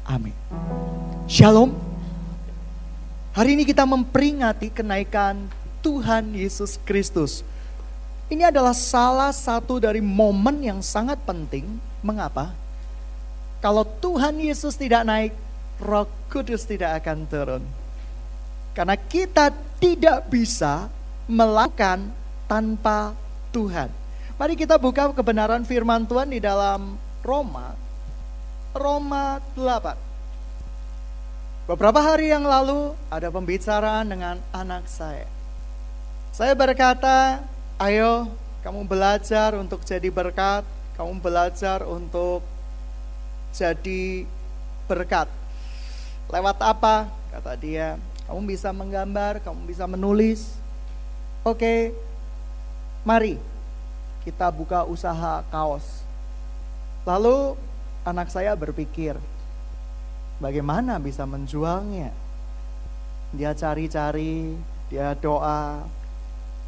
Amin. Shalom. Hari ini kita memperingati kenaikan Tuhan Yesus Kristus. Ini adalah salah satu dari momen yang sangat penting. Mengapa? Kalau Tuhan Yesus tidak naik, Roh Kudus tidak akan turun. Karena kita tidak bisa melakukan tanpa Tuhan. Mari kita buka kebenaran firman Tuhan di dalam Roma 8. Beberapa hari yang lalu ada pembicaraan dengan anak saya. Saya berkata, ayo kamu belajar untuk jadi berkat, kamu belajar untuk jadi berkat. Lewat apa? Kata dia, kamu bisa menggambar, kamu bisa menulis. Oke, mari kita buka usaha kaos. Lalu anak saya berpikir, bagaimana bisa menjualnya? Dia cari-cari, dia doa,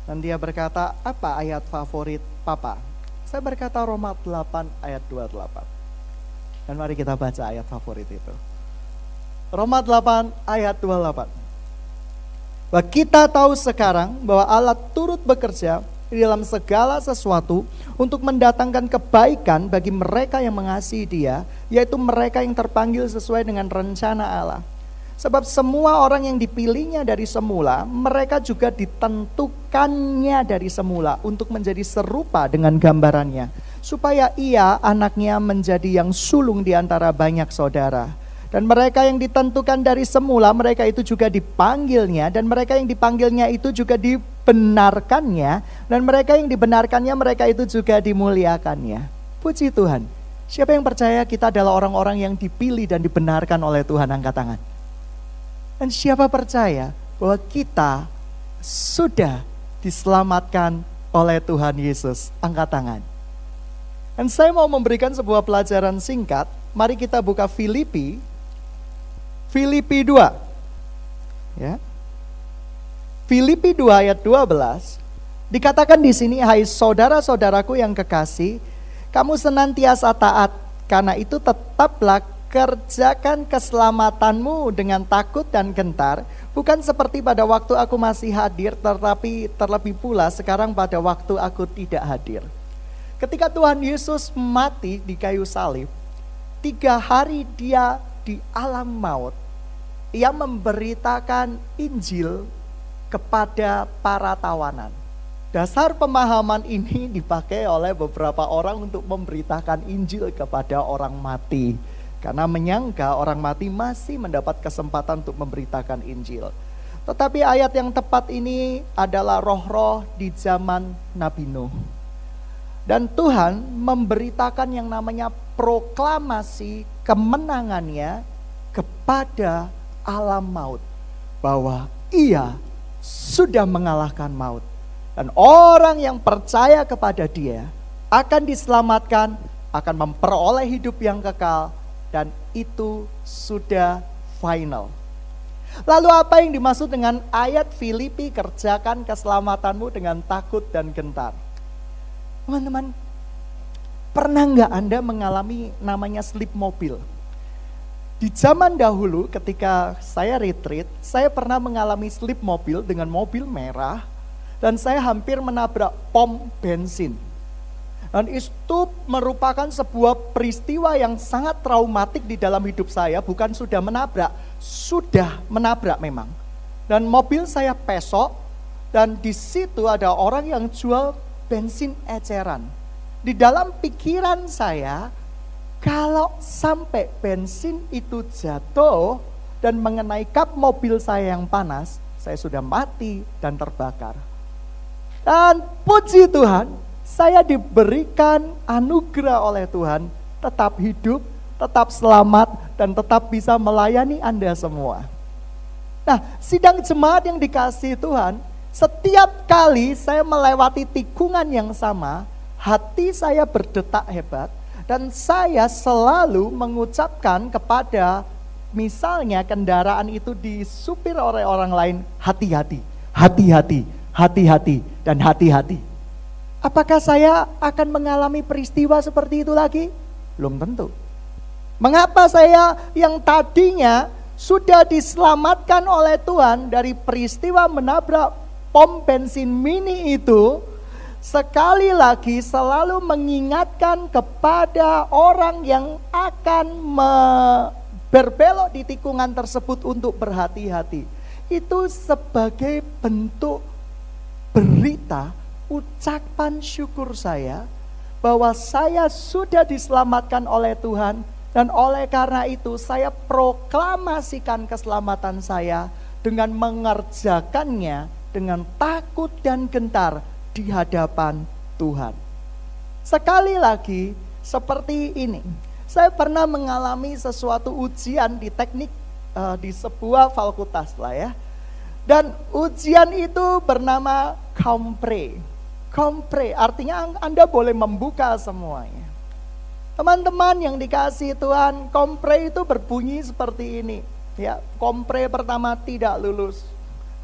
dan dia berkata, apa ayat favorit Papa? Saya berkata Roma 8 ayat 28. Dan mari kita baca ayat favorit itu. Roma 8 ayat 28. Bahwa kita tahu sekarang bahwa Allah turut bekerja di dalam segala sesuatu untuk mendatangkan kebaikan bagi mereka yang mengasihi Dia, yaitu mereka yang terpanggil sesuai dengan rencana Allah. Sebab semua orang yang dipilihnya dari semula, mereka juga ditentukannya dari semula untuk menjadi serupa dengan gambarannya, supaya ia anaknya menjadi yang sulung di antara banyak saudara. Dan mereka yang ditentukan dari semula, mereka itu juga dipanggilnya, dan mereka yang dipanggilnya itu juga dibenarkannya, dan mereka yang dibenarkannya, mereka itu juga dimuliakannya. Puji Tuhan. Siapa yang percaya kita adalah orang-orang yang dipilih dan dibenarkan oleh Tuhan? Angkat tangan. Dan siapa percaya bahwa kita sudah diselamatkan oleh Tuhan Yesus? Angkat tangan. Dan saya mau memberikan sebuah pelajaran singkat. Mari kita buka Filipi 2. Ya. Filipi 2 ayat 12. Dikatakan di sini, hai saudara-saudaraku yang kekasih, kamu senantiasa taat, karena itu tetaplah kerjakan keselamatanmu dengan takut dan gentar, bukan seperti pada waktu aku masih hadir, tetapi terlebih pula sekarang pada waktu aku tidak hadir. Ketika Tuhan Yesus mati di kayu salib, 3 hari dia di alam maut, ia memberitakan Injil kepada para tawanan. Dasar pemahaman ini dipakai oleh beberapa orang untuk memberitakan Injil kepada orang mati, karena menyangka orang mati masih mendapat kesempatan untuk memberitakan Injil. Tetapi ayat yang tepat ini adalah roh-roh di zaman Nabi Nuh. Dan Tuhan memberitakan yang namanya proklamasi kemenangannya kepada alam maut, bahwa ia sudah mengalahkan maut. Dan orang yang percaya kepada dia akan diselamatkan, akan memperoleh hidup yang kekal, dan itu sudah final. Lalu apa yang dimaksud dengan ayat Filipi, kerjakan keselamatanmu dengan takut dan gentar? Teman-teman, pernah nggak Anda mengalami namanya slip mobil? Di zaman dahulu ketika saya retreat, saya pernah mengalami slip mobil dengan mobil merah, dan saya hampir menabrak pom bensin. Dan itu merupakan sebuah peristiwa yang sangat traumatik di dalam hidup saya. Bukan sudah menabrak memang. Dan mobil saya pesok, dan di situ ada orang yang jual bensin eceran. Di dalam pikiran saya, kalau sampai bensin itu jatuh dan mengenai kap mobil saya yang panas, saya sudah mati dan terbakar. Dan puji Tuhan, saya diberikan anugerah oleh Tuhan, tetap hidup, tetap selamat, dan tetap bisa melayani Anda semua. Nah, sidang jemaat yang dikasihi Tuhan, setiap kali saya melewati tikungan yang sama, hati saya berdetak hebat, dan saya selalu mengucapkan kepada, misalnya kendaraan itu disupir oleh orang lain, hati-hati, hati-hati, hati-hati, dan hati-hati. Apakah saya akan mengalami peristiwa seperti itu lagi? Belum tentu. Mengapa saya yang tadinya sudah diselamatkan oleh Tuhan dari peristiwa menabrak pom bensin mini itu, sekali lagi selalu mengingatkan kepada orang yang akan berbelok di tikungan tersebut untuk berhati-hati. Itu sebagai bentuk berita, ucapan syukur saya bahwa saya sudah diselamatkan oleh Tuhan, dan oleh karena itu saya proklamasikan keselamatan saya dengan mengerjakannya dengan takut dan gentar di hadapan Tuhan. Sekali lagi seperti ini, saya pernah mengalami sesuatu ujian di teknik di sebuah fakultas lah ya. Dan ujian itu bernama Compre. Compre artinya Anda boleh membuka semuanya. Teman-teman yang dikasihi Tuhan, Compre itu berbunyi seperti ini. Ya, Compre pertama tidak lulus.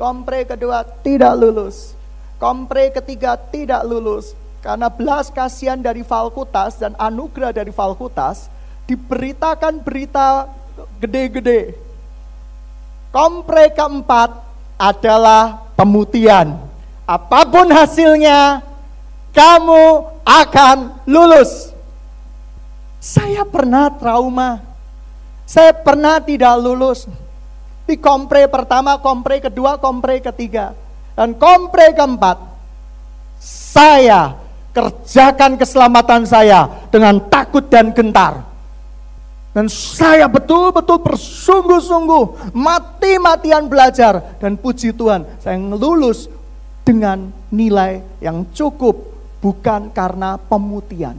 Compre kedua tidak lulus. Compre ketiga tidak lulus. Karena belas kasihan dari fakultas dan anugerah dari fakultas, diberitakan berita gede-gede. Compre keempat adalah pemutihan. Apapun hasilnya, kamu akan lulus. Saya pernah trauma. Saya pernah tidak lulus. Di Compre pertama, Compre kedua, Compre ketiga. Dan Compre keempat, saya kerjakan keselamatan saya dengan takut dan gentar. Dan saya betul-betul bersungguh-sungguh, mati-matian belajar. Dan puji Tuhan, saya lulus dengan nilai yang cukup, bukan karena pemutihan.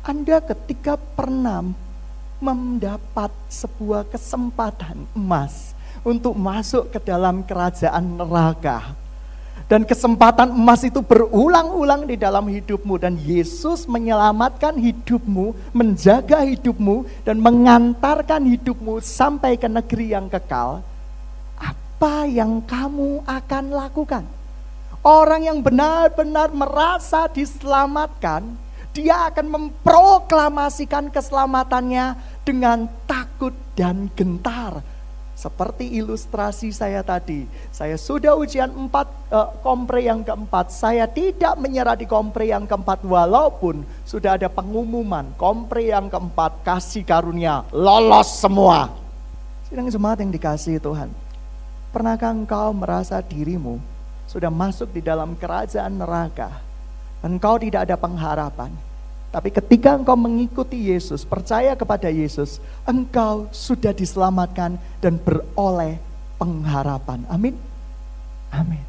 Anda ketika pernah mendapat sebuah kesempatan emas untuk masuk ke dalam kerajaan neraka, dan kesempatan emas itu berulang-ulang di dalam hidupmu, dan Yesus menyelamatkan hidupmu, menjaga hidupmu, dan mengantarkan hidupmu sampai ke negeri yang kekal. Apa yang kamu akan lakukan? Orang yang benar-benar merasa diselamatkan, dia akan memproklamasikan keselamatannya dengan takut dan gentar. Seperti ilustrasi saya tadi, saya sudah ujian Compre yang keempat, saya tidak menyerah di Compre yang keempat walaupun sudah ada pengumuman Compre yang keempat kasih karunia lolos semua. Sidang jemaat yang dikasihi Tuhan, pernahkah engkau merasa dirimu sudah masuk di dalam kerajaan neraka, engkau tidak ada pengharapan? Tapi ketika engkau mengikuti Yesus, percaya kepada Yesus, engkau sudah diselamatkan dan beroleh pengharapan. Amin. Amin.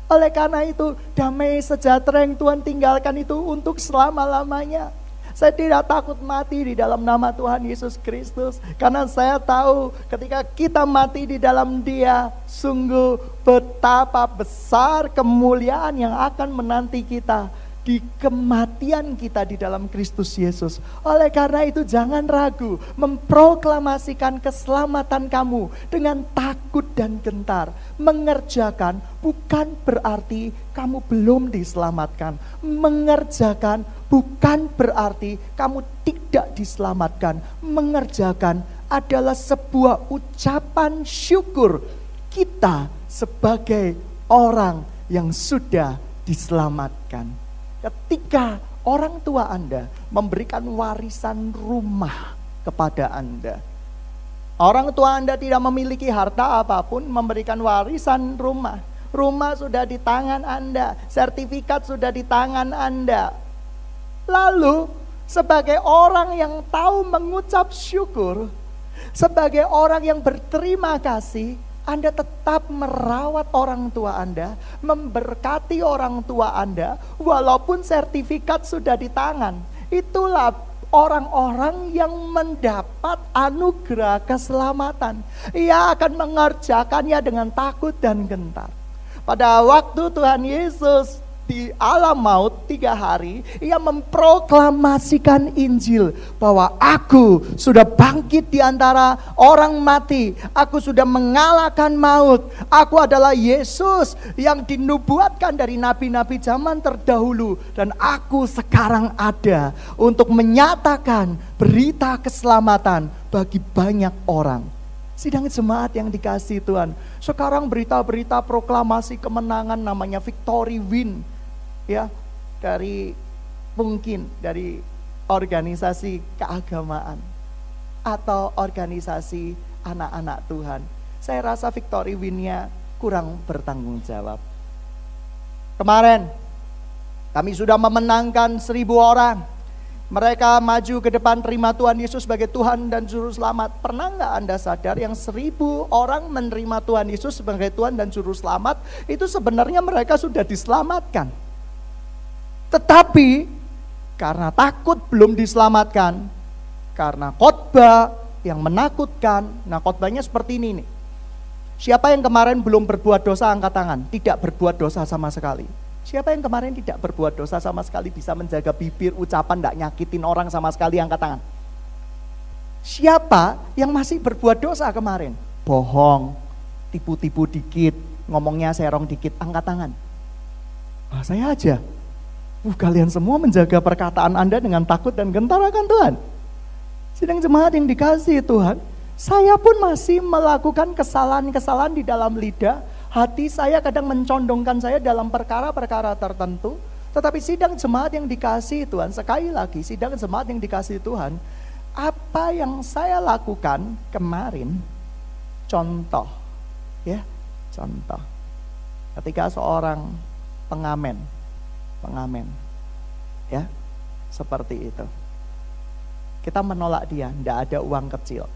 Oleh karena itu, damai sejahtera yang Tuhan tinggalkan itu untuk selama-lamanya. Saya tidak takut mati di dalam nama Tuhan Yesus Kristus, karena saya tahu ketika kita mati di dalam Dia, sungguh betapa besar kemuliaan yang akan menanti kita di kematian kita di dalam Kristus Yesus. Oleh karena itu jangan ragu memproklamasikan keselamatan kamu dengan takut dan gentar. Mengerjakan bukan berarti kamu belum diselamatkan. Mengerjakan bukan berarti kamu tidak diselamatkan. Mengerjakan adalah sebuah ucapan syukur kita sebagai orang yang sudah diselamatkan. Ketika orang tua Anda memberikan warisan rumah kepada Anda, orang tua Anda tidak memiliki harta apapun, memberikan warisan rumah. Rumah sudah di tangan Anda, sertifikat sudah di tangan Anda. Lalu sebagai orang yang tahu mengucap syukur, sebagai orang yang berterima kasih, Anda tetap merawat orang tua Anda, memberkati orang tua Anda, walaupun sertifikat sudah di tangan. Itulah orang-orang yang mendapat anugerah keselamatan. Ia akan mengerjakannya dengan takut dan gentar. Pada waktu Tuhan Yesus di alam maut 3 hari, ia memproklamasikan Injil bahwa aku sudah bangkit di antara orang mati, aku sudah mengalahkan maut, aku adalah Yesus yang dinubuatkan dari nabi-nabi zaman terdahulu, dan aku sekarang ada untuk menyatakan berita keselamatan bagi banyak orang. Sidang jemaat yang dikasihi Tuhan, sekarang berita-berita proklamasi kemenangan namanya victory win, ya, mungkin dari organisasi keagamaan atau organisasi anak-anak Tuhan. Saya rasa victory win-nya kurang bertanggung jawab. Kemarin kami sudah memenangkan 1.000 orang. Mereka maju ke depan terima Tuhan Yesus sebagai Tuhan dan Juru Selamat. Pernah nggak Anda sadar yang 1.000 orang menerima Tuhan Yesus sebagai Tuhan dan Juru Selamat, itu sebenarnya mereka sudah diselamatkan. Tetapi karena takut belum diselamatkan, karena khotbah yang menakutkan. Nah, khotbahnya seperti ini nih. Siapa yang kemarin belum berbuat dosa angkat tangan? Tidak berbuat dosa sama sekali. Siapa yang kemarin tidak berbuat dosa sama sekali, bisa menjaga bibir, ucapan, tidak nyakitin orang sama sekali, angkat tangan. Siapa yang masih berbuat dosa kemarin? Bohong, tipu-tipu dikit, ngomongnya serong dikit, angkat tangan. Saya aja. Kalian semua menjaga perkataan Anda dengan takut dan gentar akan Tuhan. Sidang jemaat yang dikasihi Tuhan, saya pun masih melakukan kesalahan-kesalahan di dalam lidah. Hati saya kadang mencondongkan saya dalam perkara-perkara tertentu. Tetapi sidang jemaat yang dikasihi Tuhan, sekali lagi sidang jemaat yang dikasihi Tuhan, apa yang saya lakukan kemarin, contoh, ya, contoh. Ketika seorang pengamen, ya, seperti itu. Kita menolak dia, tidak ada uang kecil.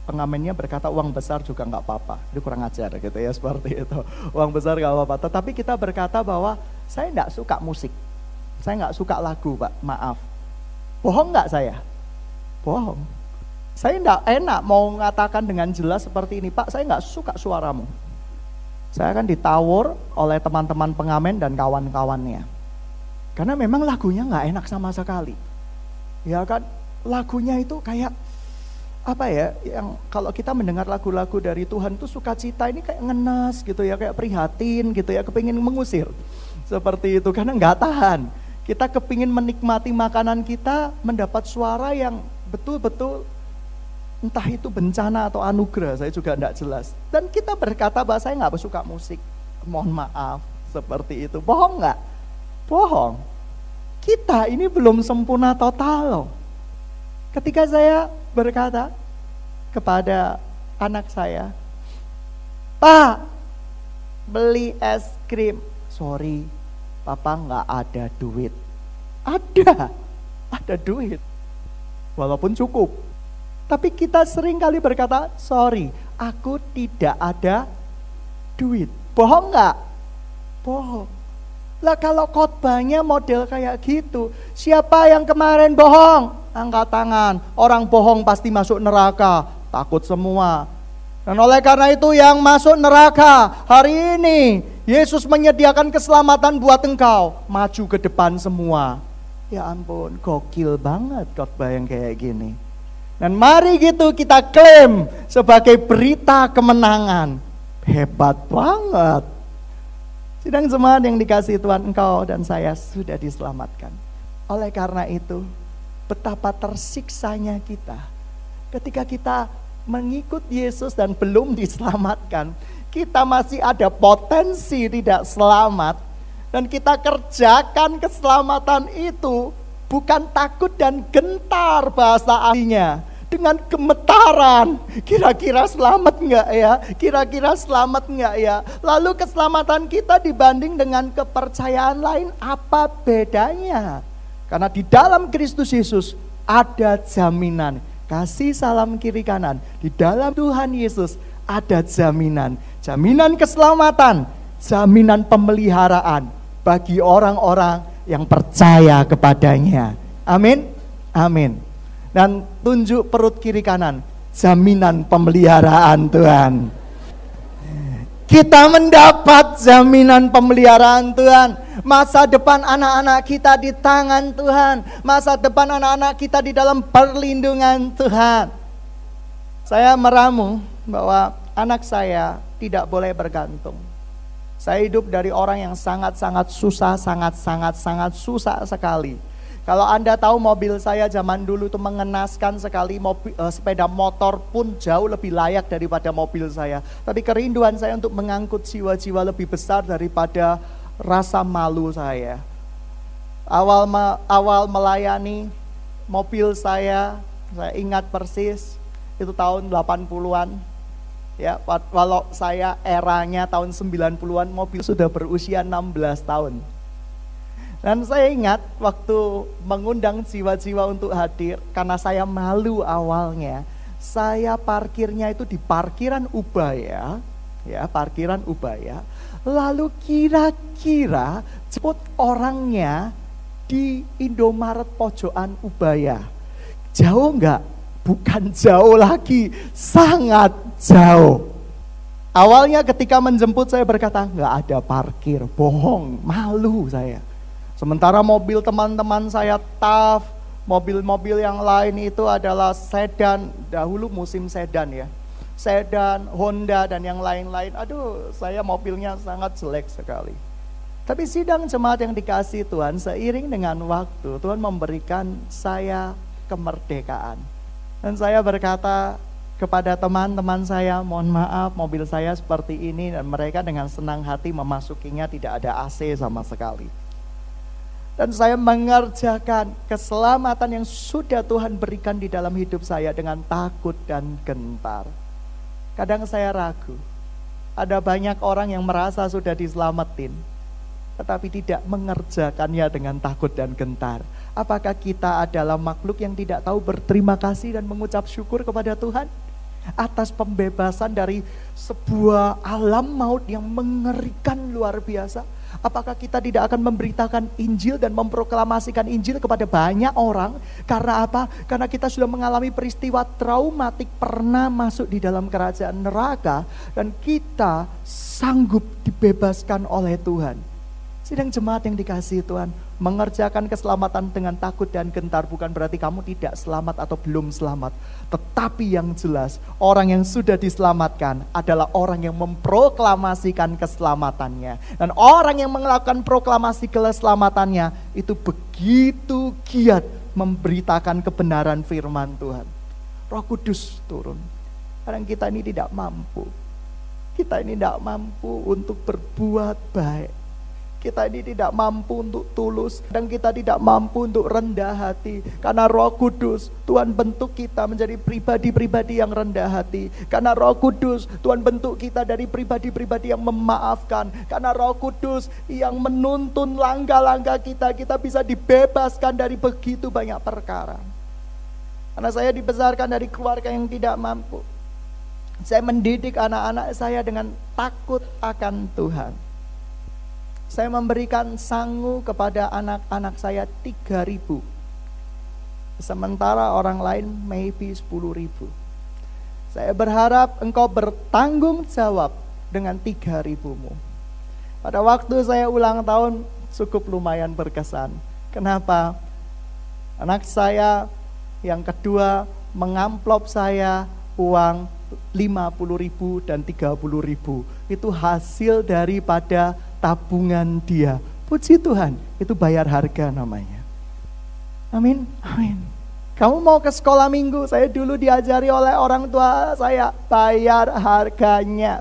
Pengamennya berkata uang besar juga nggak apa-apa, itu kurang ajar gitu ya, seperti itu. Uang besar nggak apa-apa, tetapi kita berkata bahwa saya nggak suka musik, saya nggak suka lagu, Pak, maaf. Bohong nggak saya? Bohong. Saya nggak enak mau mengatakan dengan jelas seperti ini, Pak, saya nggak suka suaramu. Saya akan ditawur oleh teman-teman pengamen dan kawan-kawannya, karena memang lagunya nggak enak sama sekali. Ya kan, lagunya itu kayak apa ya, yang kalau kita mendengar lagu-lagu dari Tuhan itu sukacita ini kayak ngenes gitu ya, kayak prihatin gitu ya, kepingin mengusir seperti itu, karena nggak tahan. Kita kepingin menikmati makanan kita, mendapat suara yang betul-betul entah itu bencana atau anugerah, saya juga enggak jelas. Dan kita berkata bahwa saya nggak suka musik, mohon maaf, seperti itu. Bohong nggak? Bohong. Kita ini belum sempurna total loh. Ketika saya berkata kepada anak saya, Pak, beli es krim. Sorry, Papa nggak ada duit. Ada duit, walaupun cukup. Tapi kita sering kali berkata, sorry, aku tidak ada duit. Bohong nggak? Bohong. Lah kalau khotbahnya model kayak gitu, siapa yang kemarin bohong? Angkat tangan. Orang bohong pasti masuk neraka. Takut semua. Dan oleh karena itu yang masuk neraka hari ini, Yesus menyediakan keselamatan buat engkau. Maju ke depan semua. Ya ampun, gokil banget khotbah yang kayak gini. Dan mari gitu kita klaim sebagai berita kemenangan. Hebat banget. Sidang jemaat yang dikasihi Tuhan, engkau dan saya sudah diselamatkan. Oleh karena itu, betapa tersiksanya kita ketika kita mengikut Yesus dan belum diselamatkan. Kita masih ada potensi tidak selamat. Dan kita kerjakan keselamatan itu bukan takut dan gentar bahasa aslinya, dengan gemetaran. Kira-kira selamat enggak ya? Kira-kira selamat enggak ya? Lalu keselamatan kita dibanding dengan kepercayaan lain, apa bedanya? Karena di dalam Kristus Yesus ada jaminan. Kasih salam kiri kanan. Di dalam Tuhan Yesus ada jaminan. Jaminan keselamatan, jaminan pemeliharaan bagi orang-orang yang percaya kepadanya. Amin. Amin. Dan tunjuk perut kiri kanan, jaminan pemeliharaan Tuhan. Kita mendapat jaminan pemeliharaan Tuhan. Masa depan anak-anak kita di tangan Tuhan. Masa depan anak-anak kita di dalam perlindungan Tuhan. Saya meramu bahwa anak saya tidak boleh bergantung. Saya hidup dari orang yang sangat-sangat susah, sangat-sangat susah sekali. Kalau Anda tahu mobil saya zaman dulu itu mengenaskan sekali, sepeda motor pun jauh lebih layak daripada mobil saya. Tapi kerinduan saya untuk mengangkut jiwa-jiwa lebih besar daripada rasa malu saya. Awal melayani mobil saya ingat persis, itu tahun 80-an. Ya, walau saya eranya tahun 90-an, mobil sudah berusia 16 tahun. Dan saya ingat waktu mengundang jiwa-jiwa untuk hadir, karena saya malu awalnya, saya parkirnya itu di parkiran Ubaya, ya parkiran Ubaya. Lalu kira-kira jemput orangnya di Indomaret pojokan Ubaya. Jauh enggak? Bukan jauh lagi, sangat jauh. Awalnya ketika menjemput saya berkata, enggak ada parkir, bohong, malu saya. Sementara mobil teman-teman saya TAF, mobil-mobil yang lain itu adalah sedan, dahulu musim sedan ya. Sedan, Honda dan yang lain-lain. Aduh, saya mobilnya sangat jelek sekali. Tapi sidang jemaat yang dikasihi Tuhan, seiring dengan waktu, Tuhan memberikan saya kemerdekaan. Dan saya berkata kepada teman-teman saya, mohon maaf mobil saya seperti ini, dan mereka dengan senang hati memasukinya, tidak ada AC sama sekali. Dan saya mengerjakan keselamatan yang sudah Tuhan berikan di dalam hidup saya dengan takut dan gentar. Kadang saya ragu, ada banyak orang yang merasa sudah diselamatin, tetapi tidak mengerjakannya dengan takut dan gentar. Apakah kita adalah makhluk yang tidak tahu berterima kasih dan mengucap syukur kepada Tuhan atas pembebasan dari sebuah alam maut yang mengerikan luar biasa? Apakah kita tidak akan memberitakan Injil dan memproklamasikan Injil kepada banyak orang? Karena apa? Karena kita sudah mengalami peristiwa traumatik, pernah masuk di dalam kerajaan neraka, dan kita sanggup dibebaskan oleh Tuhan. Sidang jemaat yang dikasihi Tuhan, mengerjakan keselamatan dengan takut dan gentar bukan berarti kamu tidak selamat atau belum selamat. Tetapi yang jelas, orang yang sudah diselamatkan adalah orang yang memproklamasikan keselamatannya. Dan orang yang melakukan proklamasi keselamatannya itu begitu giat memberitakan kebenaran firman Tuhan. Roh Kudus turun. Kadang kita ini tidak mampu. Kita ini tidak mampu untuk berbuat baik. Kita ini tidak mampu untuk tulus, dan kita tidak mampu untuk rendah hati. Karena Roh Kudus, Tuhan bentuk kita menjadi pribadi-pribadi yang rendah hati. Karena Roh Kudus, Tuhan bentuk kita dari pribadi-pribadi yang memaafkan. Karena Roh Kudus yang menuntun langkah-langkah kita, kita bisa dibebaskan dari begitu banyak perkara. Karena saya dibesarkan dari keluarga yang tidak mampu. Saya mendidik anak-anak saya dengan takut akan Tuhan. Saya memberikan sangu kepada anak-anak saya 3.000. Sementara orang lain maybe 10.000. Saya berharap engkau bertanggung jawab dengan 3.000-mu. Pada waktu saya ulang tahun cukup lumayan berkesan. Kenapa? Anak saya yang kedua mengamplop saya uang 50.000 dan 30.000. Itu hasil daripada tabungan dia. Puji Tuhan, itu bayar harga namanya. Amin, amin. Kamu mau ke sekolah minggu, saya dulu diajari oleh orang tua saya, bayar harganya.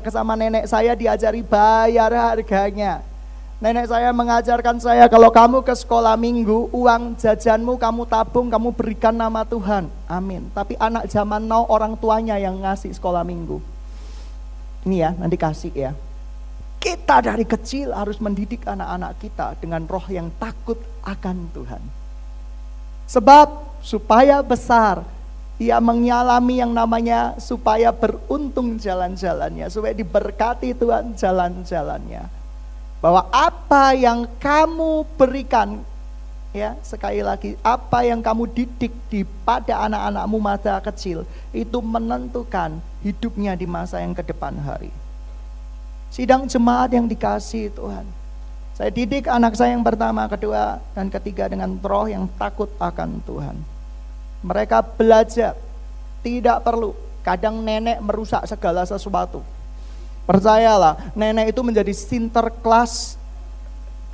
Sama nenek saya diajari bayar harganya. Nenek saya mengajarkan saya, kalau kamu ke sekolah minggu, uang jajanmu kamu tabung, kamu berikan nama Tuhan. Amin. Tapi anak zaman now orang tuanya yang ngasih sekolah minggu. Ini ya, nanti kasih ya. Kita dari kecil harus mendidik anak-anak kita dengan roh yang takut akan Tuhan. Sebab supaya besar, ia mengalami yang namanya supaya beruntung jalan-jalannya, supaya diberkati Tuhan jalan-jalannya. Bahwa apa yang kamu berikan, ya sekali lagi, apa yang kamu didik pada anak-anakmu masa kecil, itu menentukan hidupnya di masa yang ke depan hari. Sidang jemaat yang dikasihi Tuhan, saya didik anak saya yang pertama, kedua, dan ketiga dengan roh yang takut akan Tuhan. Mereka belajar, tidak perlu. Kadang nenek merusak segala sesuatu. Percayalah, nenek itu menjadi sinterklas.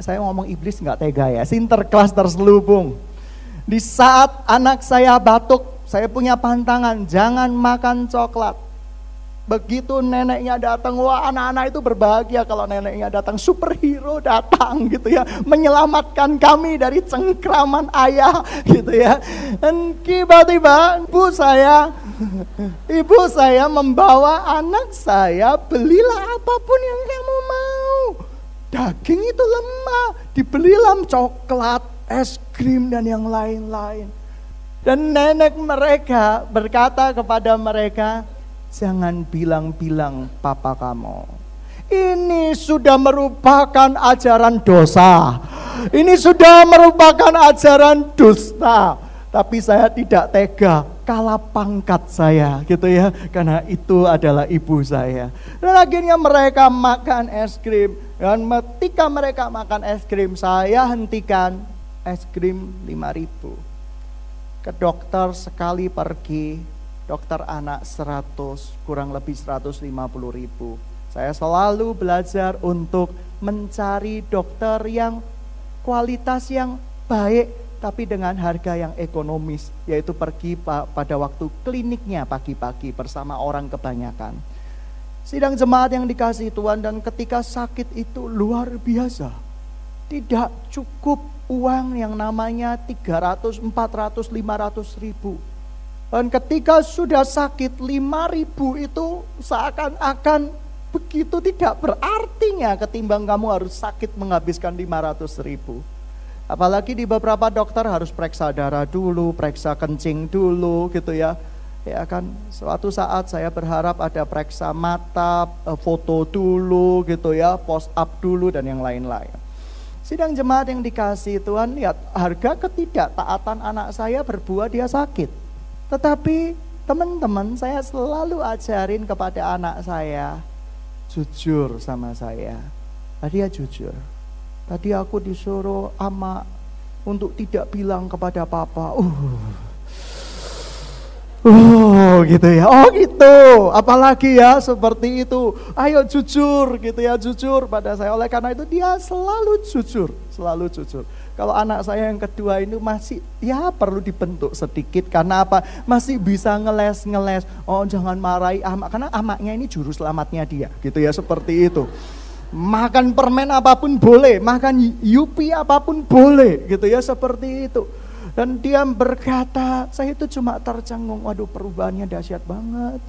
Saya ngomong iblis nggak tega ya, sinterklas terselubung. Di saat anak saya batuk, saya punya pantangan, jangan makan coklat. Begitu neneknya datang, wah anak-anak itu berbahagia kalau neneknya datang. Superhero datang gitu ya, menyelamatkan kami dari cengkraman ayah gitu ya. Dan tiba-tiba ibu saya membawa anak saya, belilah apapun yang kamu mau. Daging itu lemah, dibelilah coklat, es krim dan yang lain-lain. Dan nenek mereka berkata kepada mereka, jangan bilang-bilang papa kamu. Ini sudah merupakan ajaran dosa. Ini sudah merupakan ajaran dusta. Tapi saya tidak tega kalah pangkat saya gitu ya. Karena itu adalah ibu saya. Dan akhirnya mereka makan es krim. Dan ketika mereka makan es krim, saya hentikan es krim 5.000. Ke dokter sekali pergi, dokter anak 100, kurang lebih 150.000. Saya selalu belajar untuk mencari dokter yang kualitas yang baik, tapi dengan harga yang ekonomis, yaitu pergi pada waktu kliniknya pagi-pagi bersama orang kebanyakan. Sidang jemaat yang dikasihi Tuhan, dan ketika sakit itu luar biasa. Tidak cukup uang yang namanya 300, 400, 500 ribu. Dan ketika sudah sakit 5.000 itu seakan-akan begitu tidak berartinya ketimbang kamu harus sakit menghabiskan 500.000. Apalagi di beberapa dokter harus periksa darah dulu, periksa kencing dulu gitu ya. Ya kan, suatu saat saya berharap ada periksa mata, foto dulu gitu ya, post up dulu dan yang lain-lain. Sidang jemaat yang dikasihi Tuhan, lihat harga ketidaktaatan anak saya berbuah dia sakit. Tetapi teman-teman, saya selalu ajarin kepada anak saya, jujur sama saya. Tadi ya jujur. Tadi aku disuruh ama untuk tidak bilang kepada papa. Gitu ya. Oh gitu. Apalagi ya seperti itu. Ayo jujur gitu ya, jujur pada saya. Oleh karena itu dia selalu jujur, selalu jujur. Kalau anak saya yang kedua ini masih ya perlu dibentuk sedikit. Karena apa? Masih bisa ngeles. Oh jangan marahi amak, karena amaknya ini juru selamatnya dia gitu ya, seperti itu. Makan permen apapun boleh, makan yupi apapun boleh gitu ya, seperti itu. Dan dia berkata, saya itu cuma tercengung, waduh perubahannya dahsyat banget.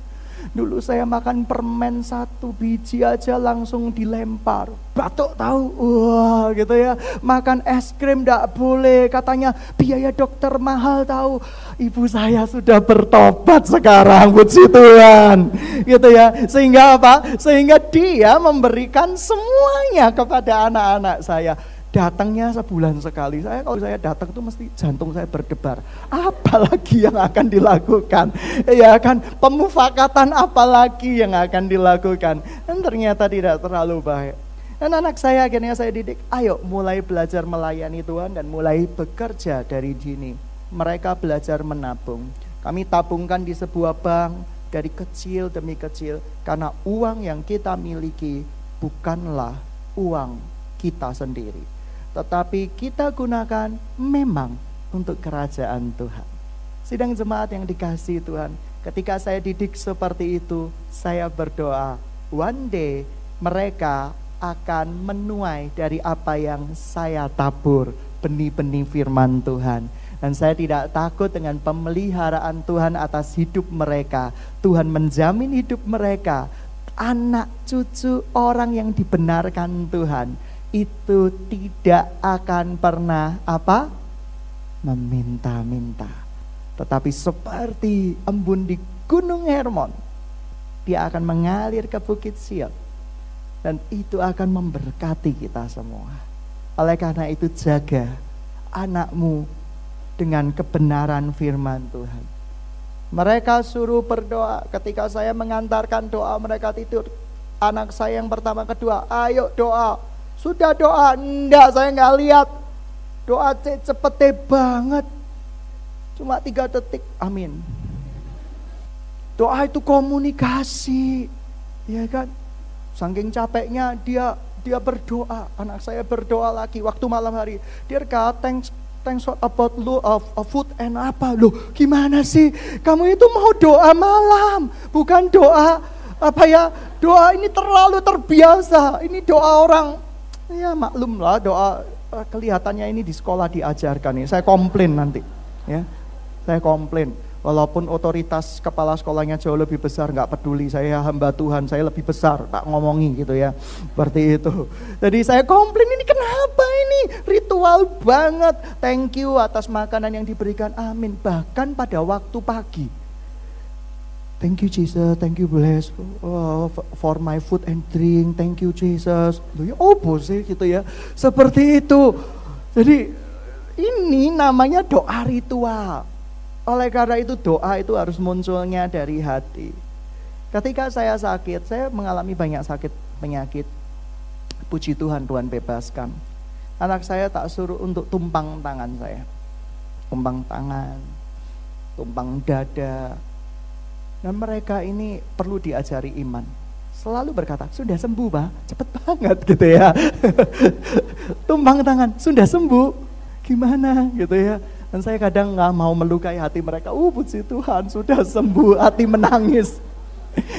Dulu saya makan permen 1 biji aja langsung dilempar, batuk tahu, wah gitu ya. Makan es krim gak boleh, katanya biaya dokter mahal tahu. Ibu saya sudah bertobat sekarang, puji Tuhan gitu ya. Sehingga apa? Sehingga dia memberikan semuanya kepada anak-anak saya. Datangnya sebulan sekali. Kalau saya datang tuh mesti jantung saya berdebar. Apalagi yang akan dilakukan? Ya kan, pemufakatan apalagi yang akan dilakukan? Dan ternyata tidak terlalu baik. Dan anak saya akhirnya saya didik, ayo mulai belajar melayani Tuhan dan mulai bekerja dari dini. Mereka belajar menabung. Kami tabungkan di sebuah bank dari kecil demi kecil, karena uang yang kita miliki bukanlah uang kita sendiri, tetapi kita gunakan memang untuk kerajaan Tuhan. Sidang jemaat yang dikasihi Tuhan, ketika saya didik seperti itu, saya berdoa, one day mereka akan menuai dari apa yang saya tabur, benih-benih firman Tuhan. Dan saya tidak takut dengan pemeliharaan Tuhan atas hidup mereka. Tuhan menjamin hidup mereka, anak cucu orang yang dibenarkan Tuhan itu tidak akan pernah apa? Meminta-minta. Tetapi seperti embun di Gunung Hermon, dia akan mengalir ke Bukit Sion, dan itu akan memberkati kita semua. Oleh karena itu jaga anakmu dengan kebenaran firman Tuhan. Mereka suruh berdoa, ketika saya mengantarkan doa mereka tidur, anak saya yang pertama kedua, ayo doa. Sudah doa, enggak, saya nggak lihat. Doa cepet banget. Cuma 3 detik, amin. Doa itu komunikasi, ya kan? Saking capeknya dia berdoa. Anak saya berdoa lagi waktu malam hari. Dear God, thanks about food and apa. Loh, gimana sih? Kamu itu mau doa malam, bukan doa doa ini terlalu terbiasa. Ini doa orang, ya maklum lah, doa kelihatannya ini di sekolah diajarkan. Saya komplain nanti, ya. Saya komplain. Walaupun otoritas kepala sekolahnya jauh lebih besar, nggak peduli, saya hamba Tuhan, saya lebih besar, tak ngomongi gitu ya, seperti itu. Jadi saya komplain, ini kenapa ini ritual banget, thank you atas makanan yang diberikan, amin. Bahkan pada waktu pagi, thank you Jesus, thank you bless for my food and drink, thank you Jesus. Loh ya opo sih gitu ya, seperti itu. Jadi ini namanya doa ritual. Oleh karena itu doa itu harus munculnya dari hati. Ketika saya sakit, saya mengalami banyak sakit penyakit. Puji Tuhan, Tuhan bebaskan. Anak saya tak suruh untuk tumpang tangan saya. Tumpang tangan, tumpang dada. Dan mereka ini perlu diajari iman. Selalu berkata, sudah sembuh Pak, cepet banget gitu ya. Tumpang tangan, sudah sembuh, gimana gitu ya. Dan saya kadang gak mau melukai hati mereka. Puji Tuhan sudah sembuh, hati menangis.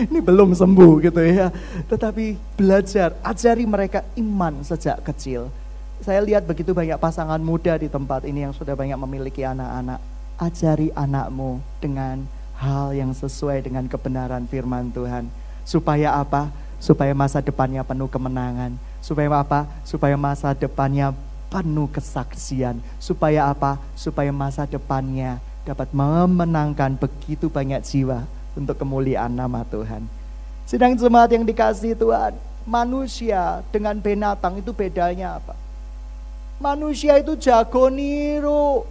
Ini belum sembuh gitu ya. Tetapi belajar, ajari mereka iman sejak kecil. Saya lihat begitu banyak pasangan muda di tempat ini yang sudah banyak memiliki anak-anak. Ajari anakmu dengan hal yang sesuai dengan kebenaran firman Tuhan. Supaya apa? Supaya masa depannya penuh kemenangan. Supaya apa? Supaya masa depannya penuh kesaksian. Supaya apa? Supaya masa depannya dapat memenangkan begitu banyak jiwa untuk kemuliaan nama Tuhan. Sidang jemaat yang dikasihi Tuhan, manusia dengan binatang itu bedanya apa? Manusia itu jago niru.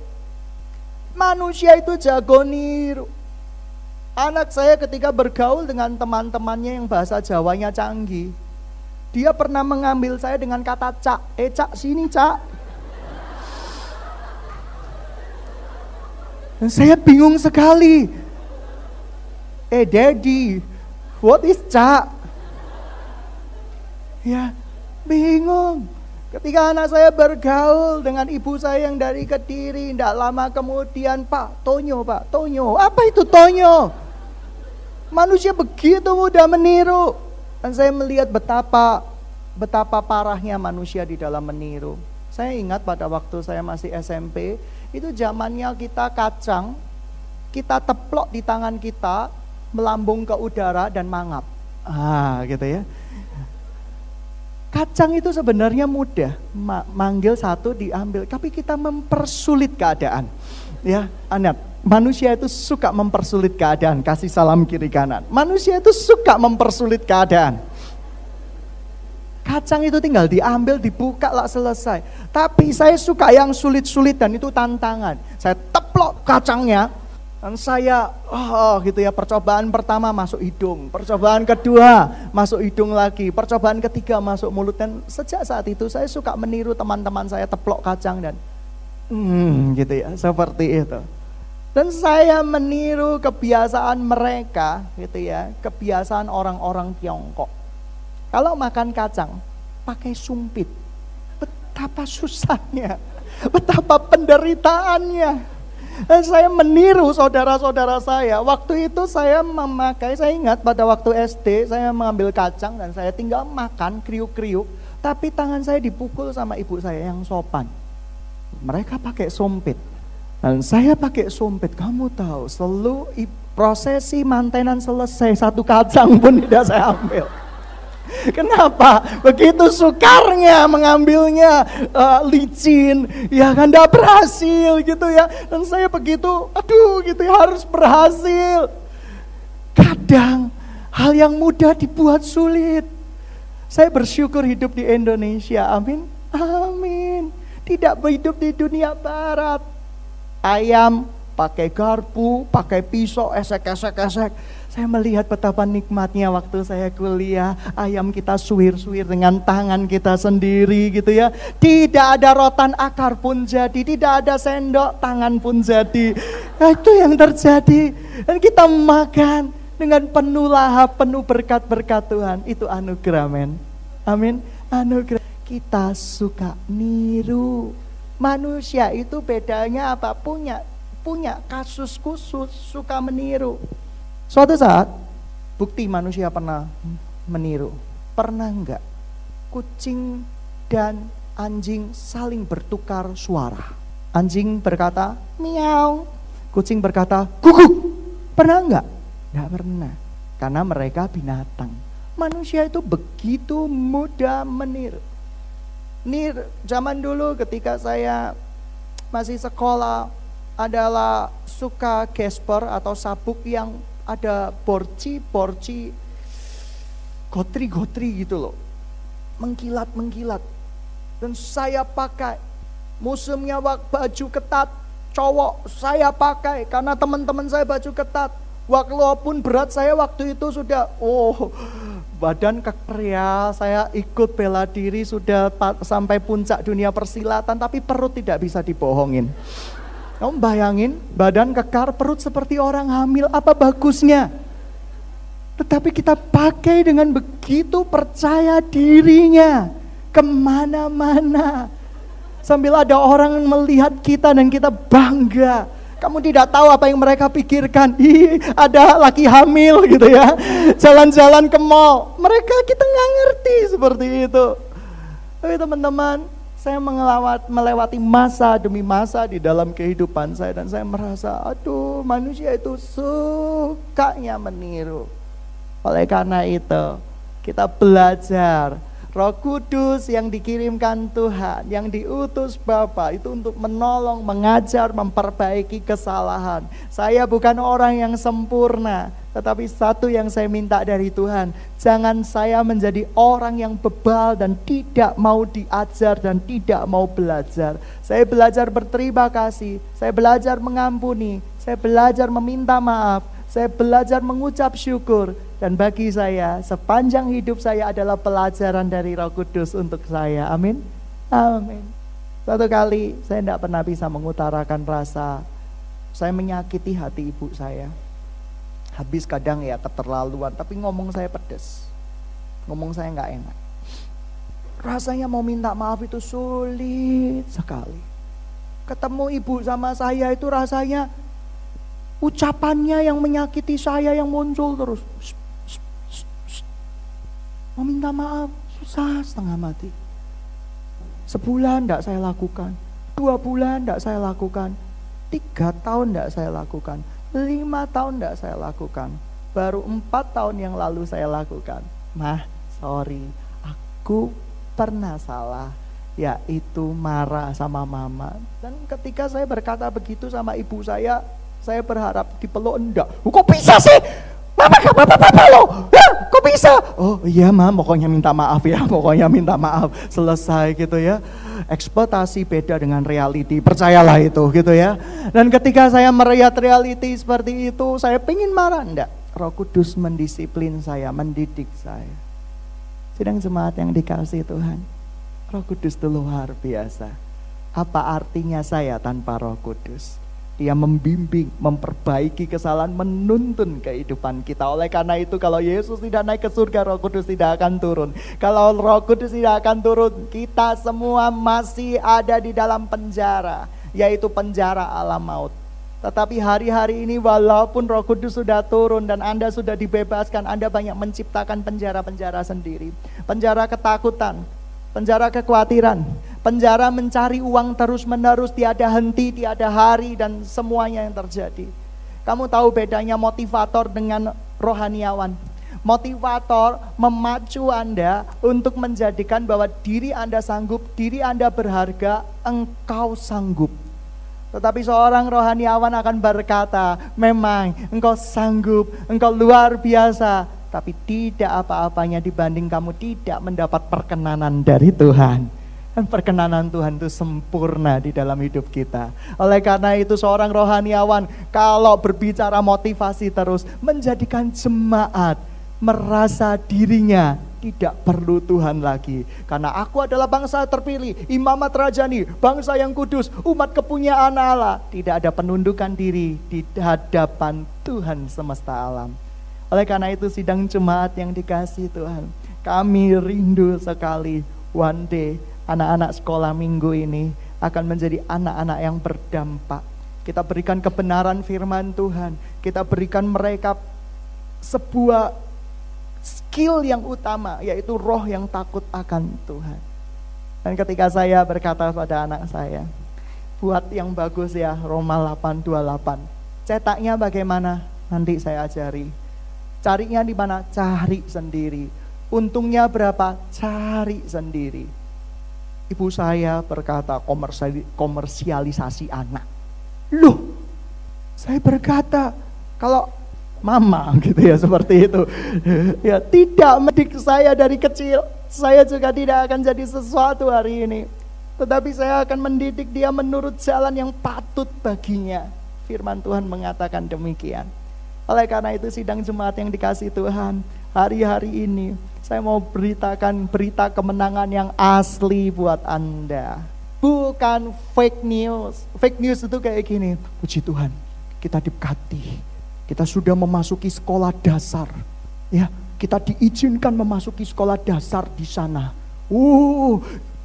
Manusia itu jago niru. Anak saya ketika bergaul dengan teman-temannya yang bahasa Jawanya canggih, dia pernah mengambil saya dengan kata cak. Cak sini cak. Dan saya bingung sekali. Daddy, what is cak? Ya, bingung. Ketika anak saya bergaul dengan ibu saya yang dari Kediri, tidak lama kemudian, Pak Tonyo, apa itu Tonyo? Manusia begitu mudah meniru. Dan saya melihat betapa parahnya manusia di dalam meniru. Saya ingat pada waktu saya masih SMP, itu zamannya kita kacang, kita teplok di tangan kita, melambung ke udara dan mangap. Gitu ya. Kacang itu sebenarnya mudah, manggil satu diambil, tapi kita mempersulit keadaan. Ya, Anat, manusia itu suka mempersulit keadaan. Kasih salam kiri kanan. Manusia itu suka mempersulit keadaan. Kacang itu tinggal diambil, dibuka lah selesai. Tapi saya suka yang sulit-sulit dan itu tantangan. Saya teplok kacangnya dan saya gitu ya, percobaan pertama masuk hidung, percobaan kedua masuk hidung lagi, percobaan ketiga masuk mulut. Dan sejak saat itu saya suka meniru teman-teman saya teplok kacang dan gitu ya, seperti itu. Dan saya meniru kebiasaan mereka gitu ya, kebiasaan orang-orang Tiongkok. Kalau makan kacang pakai sumpit, betapa susahnya, betapa penderitaannya. Dan saya meniru saudara-saudara saya. Waktu itu saya ingat pada waktu SD saya mengambil kacang dan saya tinggal makan kriuk-kriuk, tapi tangan saya dipukul sama ibu saya yang sopan. Mereka pakai sumpit dan saya pakai sumpit. Kamu tahu, prosesi mantenan selesai, satu kacang pun tidak saya ambil. Kenapa? Begitu sukarnya mengambilnya, licin, ya kan, tidak berhasil gitu ya. Dan saya begitu, gitu ya, harus berhasil. Kadang hal yang mudah dibuat sulit. Saya bersyukur hidup di Indonesia, amin, amin. Tidak hidup di dunia barat. Ayam pakai garpu, pakai pisau, esek. Saya melihat betapa nikmatnya waktu saya kuliah, ayam kita suwir-suwir dengan tangan kita sendiri gitu ya. Tidak ada rotan akar pun jadi, tidak ada sendok tangan pun jadi. Nah, itu yang terjadi. Dan kita makan dengan penuh lahap, penuh berkat-berkat Tuhan. Itu anugerah, men. Amin. Anugerah. Kita suka niru. Manusia itu bedanya apa? Punya kasus khusus, suka meniru. Suatu saat, bukti manusia pernah meniru. Pernah enggak kucing dan anjing saling bertukar suara? Anjing berkata, miau. Kucing berkata, guguk. Pernah enggak? Enggak pernah. Karena mereka binatang. Manusia itu begitu mudah meniru. Zaman dulu ketika saya masih sekolah, adalah suka gesper atau sabuk yang ada borci, gotri gitu loh, mengkilat. Dan saya pakai, musimnya baju ketat, cowok saya pakai, karena teman-teman saya baju ketat. Walaupun berat saya waktu itu sudah, badan keker ya, saya ikut bela diri sudah sampai puncak dunia persilatan, tapi perut tidak bisa dibohongin. Kamu bayangin badan kekar, perut seperti orang hamil, apa bagusnya? Tetapi kita pakai dengan begitu percaya dirinya kemana-mana. Sambil ada orang melihat kita dan kita bangga. Kamu tidak tahu apa yang mereka pikirkan. Ada laki hamil gitu ya. Jalan-jalan ke mall. Kita nggak ngerti seperti itu. Tapi teman-teman, saya melewati masa demi masa di dalam kehidupan saya. Dan saya merasa, aduh, manusia itu sukanya meniru. Oleh karena itu, kita belajar. Roh Kudus yang dikirimkan Tuhan, yang diutus Bapa itu untuk menolong, mengajar, memperbaiki kesalahan. Saya bukan orang yang sempurna, tetapi satu yang saya minta dari Tuhan, jangan saya menjadi orang yang bebal dan tidak mau diajar dan tidak mau belajar. Saya belajar berterima kasih, saya belajar mengampuni, saya belajar meminta maaf, saya belajar mengucap syukur. Dan bagi saya, sepanjang hidup saya adalah pelajaran dari Roh Kudus untuk saya. Amin. Amin. Suatu kali saya tidak pernah bisa mengutarakan rasa saya menyakiti hati ibu saya. Habis kadang ya keterlaluan, tapi ngomong saya pedes. Ngomong saya nggak enak. Rasanya mau minta maaf itu sulit sekali. Ketemu ibu sama saya itu rasanya ucapannya yang menyakiti saya yang muncul terus. Mau minta maaf, susah setengah mati. Sebulan tidak saya lakukan, 2 bulan tidak saya lakukan, 3 tahun tidak saya lakukan, 5 tahun tidak saya lakukan, baru 4 tahun yang lalu saya lakukan. Mah, sorry, aku pernah salah, yaitu marah sama mama. Dan ketika saya berkata begitu sama ibu saya berharap dipeluk, enggak. Kok bisa sih? Mama gak apa-apa lo, kok bisa? Oh iya ma, pokoknya minta maaf ya, pokoknya minta maaf. Selesai gitu ya. Ekspektasi beda dengan reality, percayalah itu gitu ya. Dan ketika saya melihat reality seperti itu, saya pengen marah, enggak. Roh Kudus mendisiplin saya, mendidik saya. Sidang jemaat yang dikasihi Tuhan, Roh Kudus itu luar biasa. Apa artinya saya tanpa Roh Kudus? Dia membimbing, memperbaiki kesalahan, menuntun kehidupan kita. Oleh karena itu kalau Yesus tidak naik ke surga, Roh Kudus tidak akan turun. Kalau Roh Kudus tidak akan turun, kita semua masih ada di dalam penjara, yaitu penjara alam maut. Tetapi hari-hari ini walaupun Roh Kudus sudah turun dan Anda sudah dibebaskan, Anda banyak menciptakan penjara-penjara sendiri. Penjara ketakutan, penjara kekhawatiran, penjara mencari uang terus-menerus, tiada henti, tiada hari, dan semuanya yang terjadi. Kamu tahu bedanya motivator dengan rohaniawan? Motivator memacu Anda untuk menjadikan bahwa diri Anda sanggup, diri Anda berharga, engkau sanggup. Tetapi seorang rohaniawan akan berkata, memang engkau sanggup, engkau luar biasa, tapi tidak apa-apanya dibanding kamu tidak mendapat perkenanan dari Tuhan. Dan perkenanan Tuhan itu sempurna di dalam hidup kita. Oleh karena itu seorang rohaniawan kalau berbicara motivasi terus, menjadikan jemaat merasa dirinya tidak perlu Tuhan lagi. Karena aku adalah bangsa terpilih, imamat rajani, bangsa yang kudus, umat kepunyaan Allah. Tidak ada penundukan diri di hadapan Tuhan semesta alam. Oleh karena itu sidang jemaat yang dikasihi Tuhan, kami rindu sekali one day anak-anak sekolah minggu ini akan menjadi anak-anak yang berdampak. Kita berikan kebenaran firman Tuhan. Kita berikan mereka sebuah skill yang utama, yaitu roh yang takut akan Tuhan. Dan ketika saya berkata pada anak saya, buat yang bagus ya, Roma 8:28. Cetaknya bagaimana? Nanti saya ajari. Carinya di mana? Cari sendiri. Untungnya berapa? Cari sendiri. Ibu saya berkata komersialisasi anak. Loh, saya berkata kalau mama gitu ya, seperti itu. Ya, tidak mendidik saya dari kecil. Saya juga tidak akan jadi sesuatu hari ini. Tetapi saya akan mendidik dia menurut jalan yang patut baginya. Firman Tuhan mengatakan demikian. Oleh karena itu sidang jemaat yang dikasihi Tuhan, hari-hari ini saya mau beritakan berita kemenangan yang asli buat Anda. Bukan fake news. Fake news itu kayak gini, puji Tuhan, kita diberkati. Kita sudah memasuki sekolah dasar. Ya, kita diizinkan memasuki sekolah dasar di sana.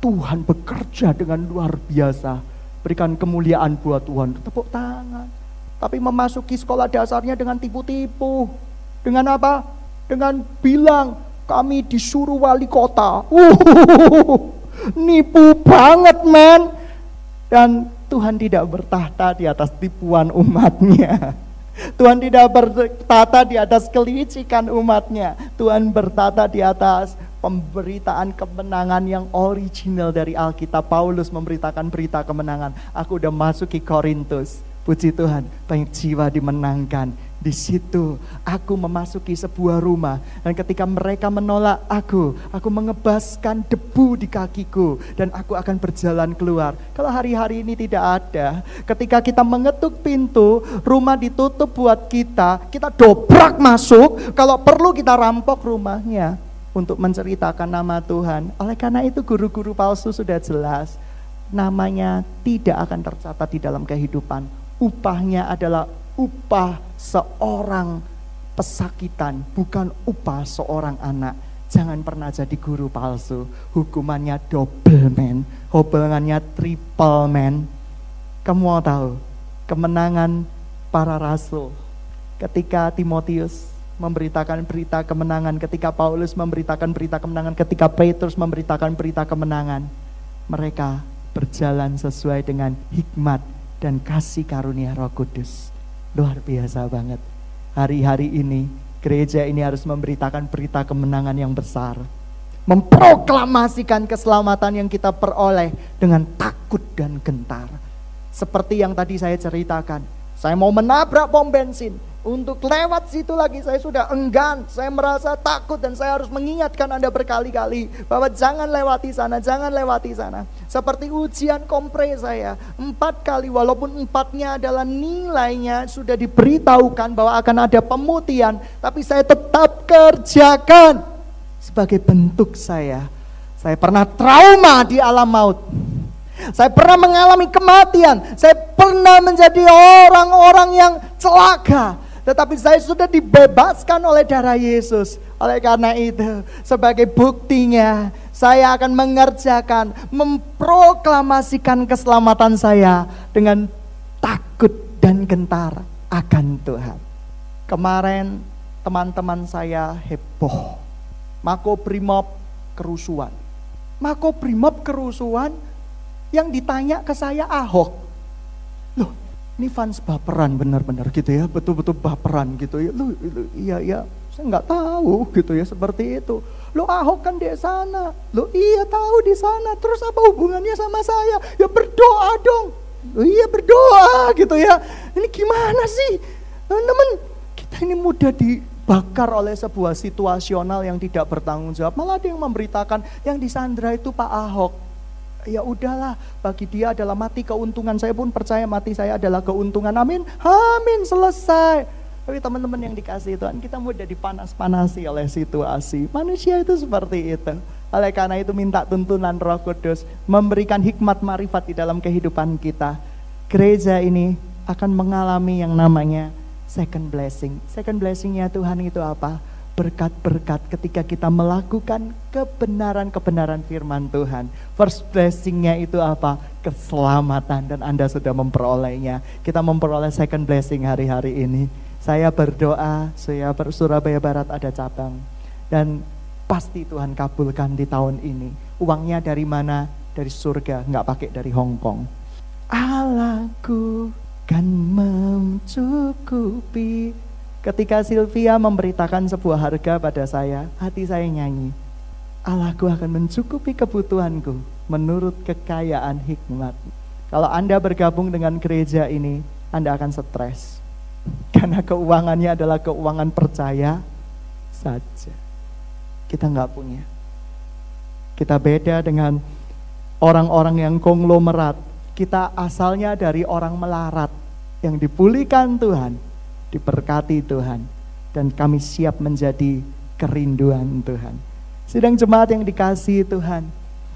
Tuhan bekerja dengan luar biasa. Berikan kemuliaan buat Tuhan. Tepuk tangan. Tapi memasuki sekolah dasarnya dengan tipu-tipu. Dengan apa? Dengan bilang, kami disuruh wali kota. Nipu banget men. Dan Tuhan tidak bertahta di atas tipuan umatnya. Tuhan tidak bertahta di atas kelicikan umatnya. Tuhan bertahta di atas pemberitaan kemenangan yang original dari Alkitab. Paulus memberitakan berita kemenangan. Aku udah masuk ke Korintus. Puji Tuhan, banyak jiwa dimenangkan. Di situ aku memasuki sebuah rumah, dan ketika mereka menolak aku mengebaskan debu di kakiku dan aku akan berjalan keluar. Kalau hari-hari ini tidak ada, ketika kita mengetuk pintu, rumah ditutup buat kita dobrak masuk, kalau perlu kita rampok rumahnya untuk menceritakan nama Tuhan. Oleh karena itu guru-guru palsu sudah jelas, namanya tidak akan tercatat di dalam kehidupan. Upahnya adalah upah seorang pesakitan, bukan upah seorang anak. Jangan pernah jadi guru palsu. Hukumannya double man, hukumannya triple man. Kamu mau tahu kemenangan para rasul ketika Timotius memberitakan berita kemenangan, ketika Paulus memberitakan berita kemenangan, ketika Petrus memberitakan berita kemenangan, mereka berjalan sesuai dengan hikmat dan kasih karunia Roh Kudus. Luar biasa banget. Hari-hari ini gereja ini harus memberitakan berita kemenangan yang besar, memproklamasikan keselamatan yang kita peroleh dengan takut dan gentar. Seperti yang tadi saya ceritakan, saya mau menabrak pom bensin, untuk lewat situ lagi saya sudah enggan, saya merasa takut, dan saya harus mengingatkan Anda berkali-kali bahwa jangan lewati sana, jangan lewati sana. Seperti ujian kompre saya 4 kali, walaupun 4-nya adalah nilainya sudah diberitahukan bahwa akan ada pemutihan, tapi saya tetap kerjakan. Sebagai bentuk saya pernah trauma di alam maut. Saya pernah mengalami kematian, saya pernah menjadi orang-orang yang celaka. Tetapi saya sudah dibebaskan oleh darah Yesus. Oleh karena itu, sebagai buktinya, saya akan mengerjakan, memproklamasikan keselamatan saya dengan takut dan gentar akan Tuhan. Kemarin teman-teman saya heboh. Makobrimob kerusuhan. Makobrimob kerusuhan yang ditanya ke saya Ahok. Loh, ini fans baperan benar-benar gitu ya, betul-betul baperan gitu ya. Iya, saya nggak tahu gitu ya, seperti itu. Lo Ahok kan di sana, lo iya tahu di sana. Terus apa hubungannya sama saya? Ya berdoa dong. Iya berdoa gitu ya. Ini gimana sih, teman-teman? Kita ini mudah dibakar oleh sebuah situasional yang tidak bertanggung jawab. Malah ada yang memberitakan yang disandra itu Pak Ahok. Ya udahlah, bagi dia adalah mati keuntungan. Saya pun percaya mati saya adalah keuntungan. Amin, amin, selesai. Tapi teman-teman yang dikasihi Tuhan, kita mudah dipanas-panasi oleh situasi. Manusia itu seperti itu. Oleh karena itu minta tuntunan Roh Kudus, memberikan hikmat marifat di dalam kehidupan kita. Gereja ini akan mengalami yang namanya second blessing. Second blessingnya Tuhan itu apa? Berkat-berkat ketika kita melakukan kebenaran-kebenaran firman Tuhan. First blessingnya itu apa? Keselamatan, dan Anda sudah memperolehnya. Kita memperoleh second blessing hari-hari ini. Saya berdoa, Surabaya Barat ada cabang. Dan pasti Tuhan kabulkan di tahun ini. Uangnya dari mana? Dari surga, nggak pakai dari Hong Kong. Allahku kan mencukupi. Ketika Sylvia memberitakan sebuah harga pada saya, hati saya nyanyi. Allahku akan mencukupi kebutuhanku menurut kekayaan hikmat. Kalau Anda bergabung dengan gereja ini, Anda akan stres. Karena keuangannya adalah keuangan percaya saja. Kita nggak punya. Kita beda dengan orang-orang yang konglomerat. Kita asalnya dari orang melarat yang dipulihkan Tuhan, diberkati Tuhan, dan kami siap menjadi kerinduan Tuhan. Sidang jemaat yang dikasihi Tuhan,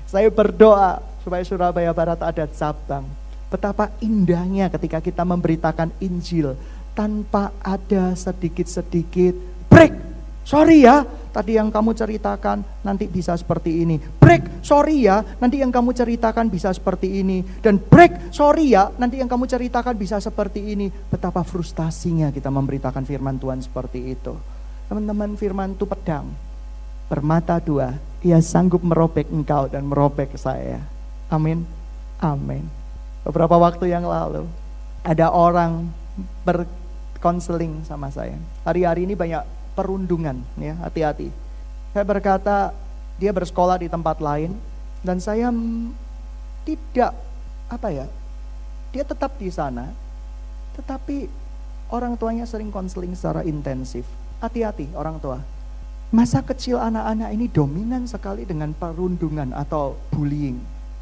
saya berdoa supaya Surabaya Barat ada cabang. Betapa indahnya ketika kita memberitakan Injil tanpa ada sedikit-sedikit break. Sorry ya, tadi yang kamu ceritakan nanti bisa seperti ini. Break, sorry ya, nanti yang kamu ceritakan bisa seperti ini. Dan break, sorry ya, nanti yang kamu ceritakan bisa seperti ini. Betapa frustasinya kita memberitakan firman Tuhan seperti itu. Teman-teman, firman itu pedang, bermata dua. Ia sanggup merobek engkau dan merobek saya. Amin, amin. Beberapa waktu yang lalu, ada orang berkonseling sama saya. Hari-hari ini banyak perundungan, ya, hati-hati. Saya berkata, dia bersekolah di tempat lain, dan saya tidak, dia tetap di sana, tetapi orang tuanya sering konseling secara intensif. Hati-hati orang tua. Masa kecil anak-anak ini dominan sekali dengan perundungan atau bullying.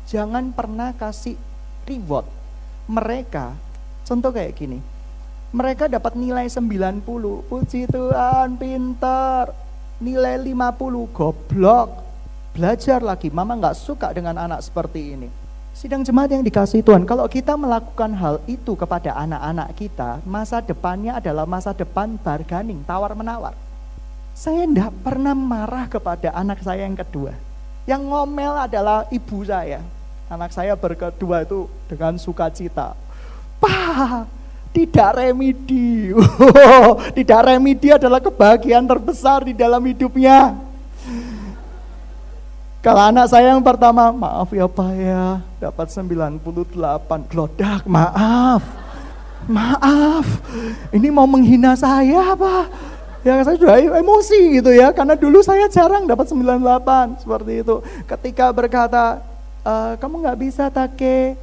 Jangan pernah kasih reward. Mereka, contoh kayak gini, mereka dapat nilai 90, puji Tuhan, pintar. Nilai 50, goblok. Belajar lagi, mama gak suka dengan anak seperti ini. Sidang jemaat yang dikasihi Tuhan, kalau kita melakukan hal itu kepada anak-anak kita, masa depannya adalah masa depan bargaining, tawar-menawar. Saya tidak pernah marah kepada anak saya yang kedua. Yang ngomel adalah ibu saya. Anak saya berkedua itu dengan sukacita. Pak, tidak remedi. Tidak remedi adalah kebahagiaan terbesar di dalam hidupnya. Kalau anak saya yang pertama, maaf ya Pak ya, dapat 98, glodak, maaf. Ini mau menghina saya Pak. Ya saya sudah emosi gitu ya, karena dulu saya jarang dapat 98, seperti itu. Ketika berkata, kamu gak bisa Take,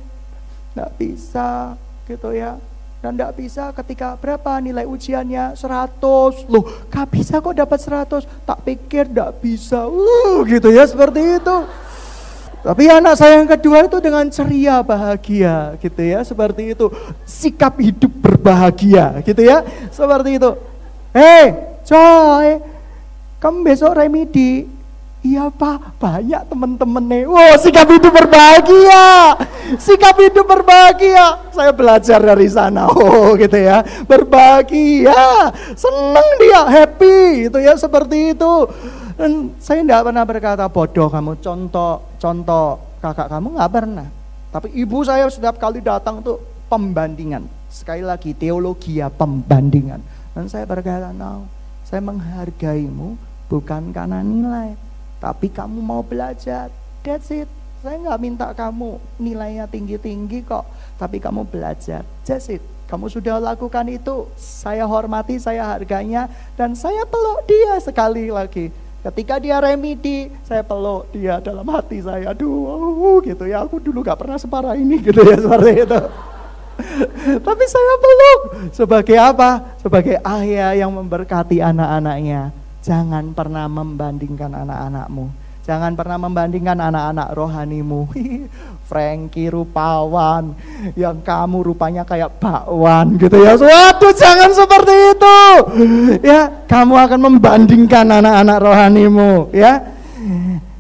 gak bisa gitu ya. Dan gak bisa ketika berapa nilai ujiannya 100. Loh gak bisa kok dapat 100. Tak pikir gak bisa gitu ya, seperti itu. Tapi anak saya yang kedua itu dengan ceria bahagia gitu ya, seperti itu. Sikap hidup berbahagia gitu ya, seperti itu. Hei coy, kamu besok remedi. Iya Pak, banyak teman-teman nih. Wow, sikap hidup berbahagia. Sikap hidup berbahagia. Saya belajar dari sana. Oh gitu ya, berbahagia. Senang dia, happy gitu ya, seperti itu. Dan saya tidak pernah berkata bodoh kamu, contoh kakak kamu, nggak pernah. Tapi ibu saya setiap kali datang tuh pembandingan. Sekali lagi teologi ya, pembandingan. Dan saya berkata, no, saya menghargaimu bukan karena nilai, tapi kamu mau belajar, that's it. Saya nggak minta kamu nilainya tinggi-tinggi kok, tapi kamu belajar, that's it. Kamu sudah lakukan itu, saya hormati, saya harganya, dan saya peluk dia sekali lagi. Ketika dia remedi, saya peluk dia dalam hati saya. Aduh, gitu ya, aku dulu gak pernah separah ini gitu ya, seperti itu. Tapi saya peluk. Sebagai apa? Sebagai ayah yang memberkati anak-anaknya. Jangan pernah membandingkan anak-anakmu. Jangan pernah membandingkan anak-anak rohanimu. Frankie rupawan, yang kamu rupanya kayak bakwan gitu ya. Waduh, jangan seperti itu. Ya, kamu akan membandingkan anak-anak rohanimu, ya.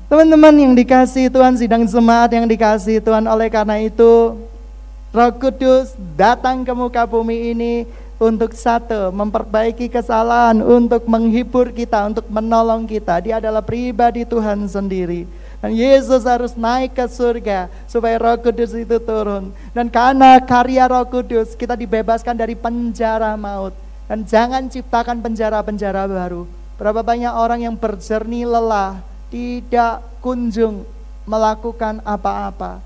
Teman-teman yang dikasihi Tuhan, sidang jemaat yang dikasihi Tuhan, oleh karena itu Roh Kudus datang ke muka bumi ini untuk satu, memperbaiki kesalahan, untuk menghibur kita, untuk menolong kita. Dia adalah pribadi Tuhan sendiri. Dan Yesus harus naik ke surga supaya Roh Kudus itu turun. Dan karena karya Roh Kudus, kita dibebaskan dari penjara maut. Dan jangan ciptakan penjara-penjara baru. Berapa banyak orang yang berjernih lelah, tidak kunjung melakukan apa-apa.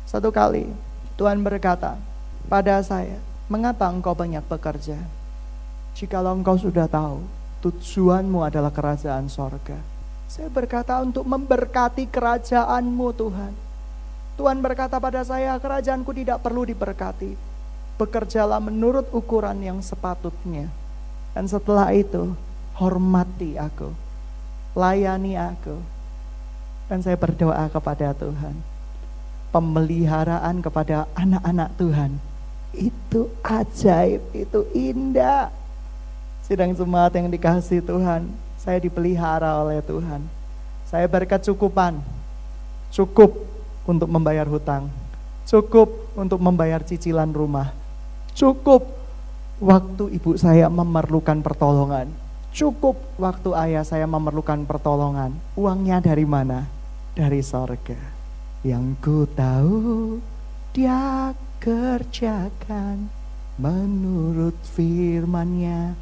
Satu kali Tuhan berkata pada saya, mengapa engkau banyak bekerja? Jikalau engkau sudah tahu tujuanmu adalah kerajaan sorga. Saya berkata, untuk memberkati kerajaan-Mu Tuhan. Tuhan berkata pada saya, kerajaanku tidak perlu diberkati. Bekerjalah menurut ukuran yang sepatutnya. Dan setelah itu, hormati aku, layani aku. Dan saya berdoa kepada Tuhan, pemeliharaan kepada anak-anak Tuhan itu ajaib, itu indah. Sidang jemaat yang dikasihi Tuhan, saya dipelihara oleh Tuhan. Saya berkecukupan, cukup untuk membayar hutang, cukup untuk membayar cicilan rumah, cukup waktu ibu saya memerlukan pertolongan, cukup waktu ayah saya memerlukan pertolongan. Uangnya dari mana? Dari sorga. Yang ku tahu Dia kerjakan menurut firman-Nya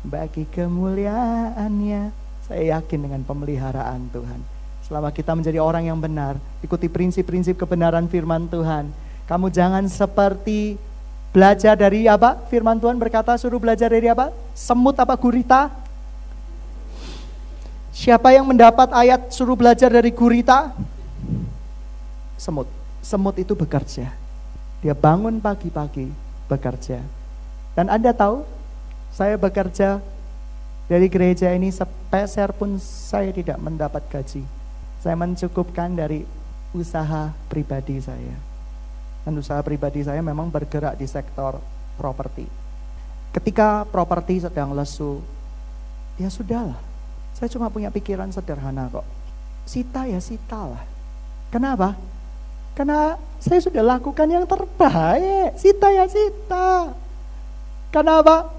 bagi kemuliaan-Nya. Saya yakin dengan pemeliharaan Tuhan. Selama kita menjadi orang yang benar, ikuti prinsip-prinsip kebenaran firman Tuhan. Kamu jangan seperti belajar dari apa? Firman Tuhan berkata suruh belajar dari apa? Semut apa gurita? Siapa yang mendapat ayat suruh belajar dari gurita? Semut. Semut itu bekerja. Dia bangun pagi-pagi bekerja. Dan Anda tahu, saya bekerja dari gereja ini sepeser pun saya tidak mendapat gaji. Saya mencukupkan dari usaha pribadi saya. Dan usaha pribadi saya memang bergerak di sektor properti. Ketika properti sedang lesu, ya sudahlah. Saya cuma punya pikiran sederhana kok. Sita ya sitalah. Kenapa? Karena saya sudah lakukan yang terbaik. Sita ya sita. Kenapa?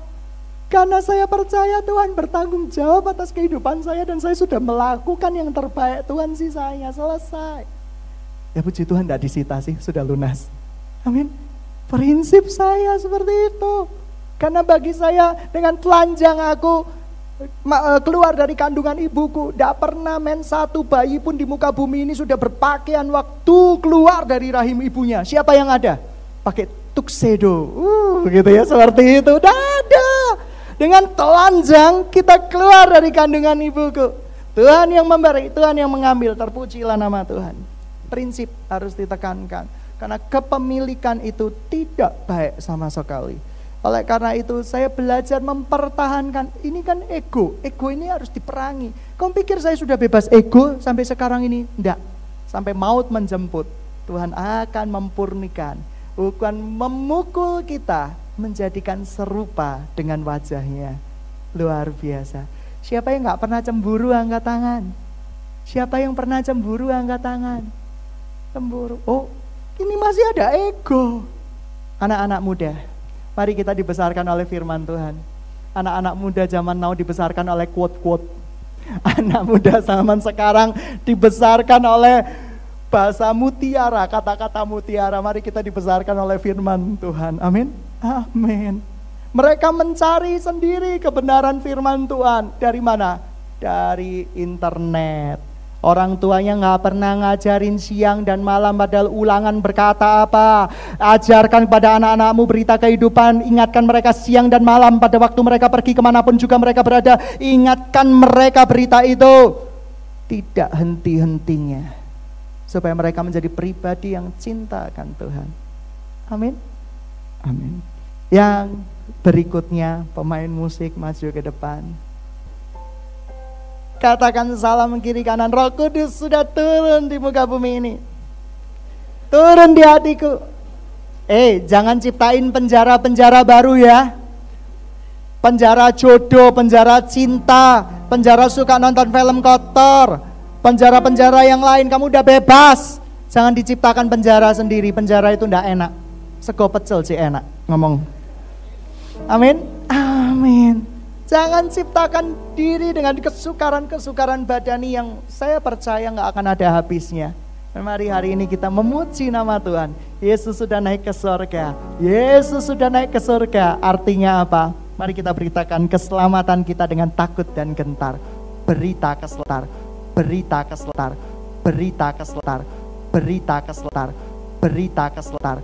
Karena saya percaya Tuhan bertanggung jawab atas kehidupan saya. Dan saya sudah melakukan yang terbaik. Tuhan sih saya, selesai. Ya puji Tuhan, tidak disita sih, sudah lunas. Amin. Prinsip saya seperti itu. Karena bagi saya, dengan telanjang aku keluar dari kandungan ibuku, tidak pernah satu bayi pun di muka bumi ini sudah berpakaian waktu keluar dari rahim ibunya. Siapa yang ada? Pakai tuxedo, gitu ya, seperti itu. Tidak ada. Dengan telanjang kita keluar dari kandungan ibuku. Tuhan yang memberi, Tuhan yang mengambil. Terpujilah nama Tuhan. Prinsip harus ditekankan, karena kepemilikan itu tidak baik sama sekali. Oleh karena itu saya belajar mempertahankan. Ini kan ego. Ego ini harus diperangi. Kamu pikir saya sudah bebas ego sampai sekarang ini? Tidak. Sampai maut menjemput, Tuhan akan memurnikan, bukan memukul kita, menjadikan serupa dengan wajahnya. Luar biasa. Siapa yang gak pernah cemburu angkat tangan? Siapa yang pernah cemburu angkat tangan? Cemburu. Oh, ini masih ada ego. Anak-anak muda, mari kita dibesarkan oleh firman Tuhan. Anak-anak muda zaman now dibesarkan oleh quote-quote. Anak muda zaman sekarang dibesarkan oleh bahasa mutiara, kata-kata mutiara. Mari kita dibesarkan oleh firman Tuhan. Amin. Amin. Mereka mencari sendiri kebenaran firman Tuhan. Dari mana? Dari internet. Orang tuanya gak pernah ngajarin siang dan malam, padahal ulangan berkata apa? Ajarkan kepada anak-anakmu berita kehidupan. Ingatkan mereka siang dan malam pada waktu mereka pergi kemanapun juga mereka berada. Ingatkan mereka berita itu. Tidak henti-hentinya. Supaya mereka menjadi pribadi yang cinta akan Tuhan. Amin. Amin. Yang berikutnya, pemain musik maju ke depan. Katakan salam kiri kanan. Roh Kudus sudah turun di muka bumi ini. Turun di hatiku. Jangan ciptain penjara-penjara baru ya. Penjara jodoh, penjara cinta, penjara suka nonton film kotor, penjara-penjara yang lain. Kamu udah bebas. Jangan diciptakan penjara sendiri. Penjara itu ndak enak. Sego pecel sih enak ngomong. Amin. Amin. Jangan ciptakan diri dengan kesukaran-kesukaran badani yang saya percaya gak akan ada habisnya. Dan mari hari ini kita memuji nama Tuhan. Yesus sudah naik ke surga. Yesus sudah naik ke surga. Artinya apa? Mari kita beritakan keselamatan kita dengan takut dan gentar. Berita keselamatan. Berita keselamatan. Berita keselamatan. Berita keselamatan. Berita keselamatan.